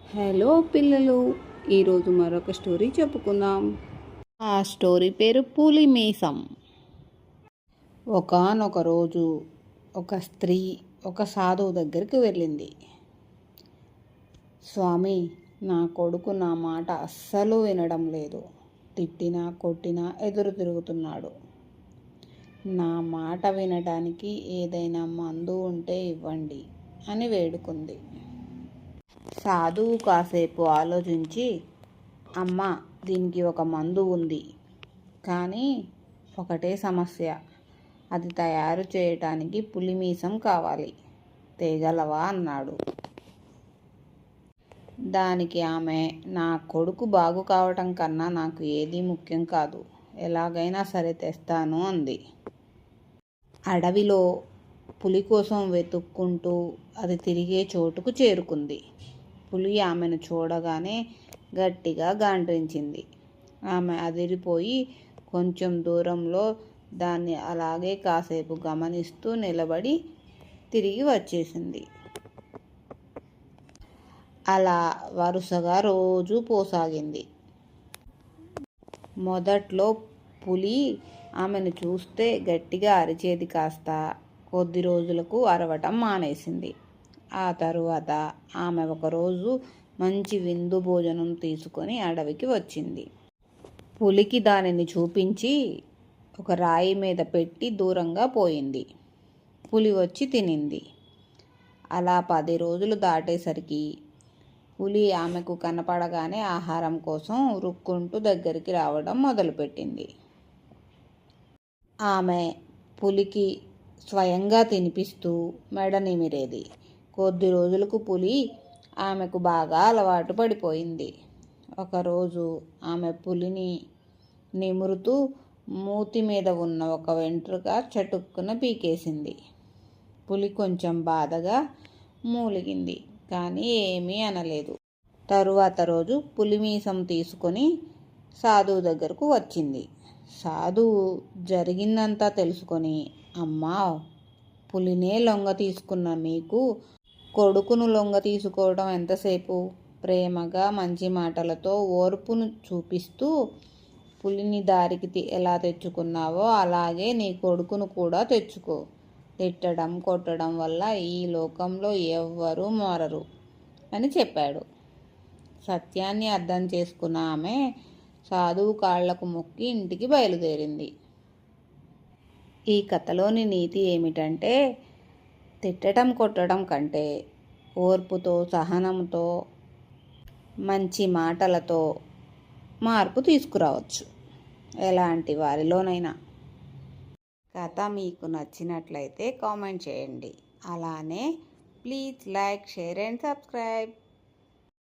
Hello పిల్లలు, ఈరోజు మరొక స్టోరీ చెప్పుకుందాం. ఆ స్టోరీ పేరు పులి మీసం. ఒకానొక రోజు ఒక స్త్రీ ఒక సాధువు దగ్గరికి వెళ్ళింది. స్వామి, నా కొడుకు నా మాట అస్సలు వినడం లేదు. తిట్టినా కొట్టినా ఎదురు తిరుగుతున్నాడు. నా మాట వినటానికి ఏదైనా మందు ఉంటే ఇవ్వండి అని వేడుకుంది. సాధువు కాసేపు ఆలోచించి, అమ్మ, దీనికి ఒక మందు ఉంది, కానీ ఒకటే సమస్య. అది తయారు చేయటానికి పులిమీసం కావాలి, తేగలవా అన్నాడు. దానికి ఆమె, నా కొడుకు బాగు కావటం కన్నా నాకు ఏదీ ముఖ్యం కాదు, ఎలాగైనా సరే తెస్తాను అంది. అడవిలో పులి కోసం వెతుక్కుంటూ అది తిరిగే చోటుకు చేరుకుంది. పులి ఆమెను చూడగానే గట్టిగా గాండ్రించింది. ఆమె అదిరిపోయి కొంచెం దూరంలో దాన్ని అలాగే కాసేపు గమనిస్తూ నిలబడి తిరిగి వచ్చేసింది. అలా వరుసగా రోజు పోసాగింది. మొదట్లో పులి ఆమెను చూస్తే గట్టిగా అరిచేది కాస్త కొద్ది రోజులకు అరవటం మానేసింది. ఆ తరువాత ఆమె ఒకరోజు మంచి విందు భోజనం తీసుకొని అడవికి వచ్చింది. పులికి దానిని చూపించి ఒక రాయి మీద పెట్టి దూరంగా పోయింది. పులి వచ్చి తినింది. అలా 10 రోజులు దాటేసరికి పులి ఆమెకు కనపడగానే ఆహారం కోసం ఉరుక్కుంటూ దగ్గరికి రావడం మొదలుపెట్టింది. ఆమె పులికి స్వయంగా తినిపిస్తూ మెడ నిమిరేది. కొద్ది రోజులకు పులి ఆమెకు బాగా అలవాటు పడిపోయింది. ఒకరోజు ఆమె పులిని నిమురుతూ మూతి మీద ఉన్న ఒక వెంట్రుక చటుక్కున పీకేసింది. పులి కొంచెం బాధగా మూలిగింది, కానీ ఏమీ అనలేదు. తరువాత రోజు పులిమీసం తీసుకొని సాధువు దగ్గరకు వచ్చింది. సాధువు జరిగిందంతా తెలుసుకొని, అమ్మా, పులినే లొంగ తీసుకున్న మీకు కొడుకును లొంగ తీసుకోవడం ఎంతసేపు? ప్రేమగా మంచి మాటలతో ఓర్పును చూపిస్తూ పులిని దారికి ఎలా తెచ్చుకున్నావో అలాగే నీ కొడుకును కూడా తెచ్చుకో. తిట్టడం కొట్టడం వల్ల ఈ లోకంలో ఎవ్వరూ మారరు అని చెప్పాడు. సత్యాన్ని అర్థం చేసుకున్న ఆమె సాధువు కాళ్లకు మొక్కి ఇంటికి బయలుదేరింది. ఈ కథలోని నీతి ఏమిటంటే, తిట్టడం కొట్టడం కంటే ఓర్పుతో, సహనంతో, మంచి మాటలతో మార్పు తీసుకురావచ్చు ఎలాంటి వారిలోనైనా. కథ మీకు నచ్చినట్లయితే కామెంట్ చేయండి. అలానే please like, share and subscribe.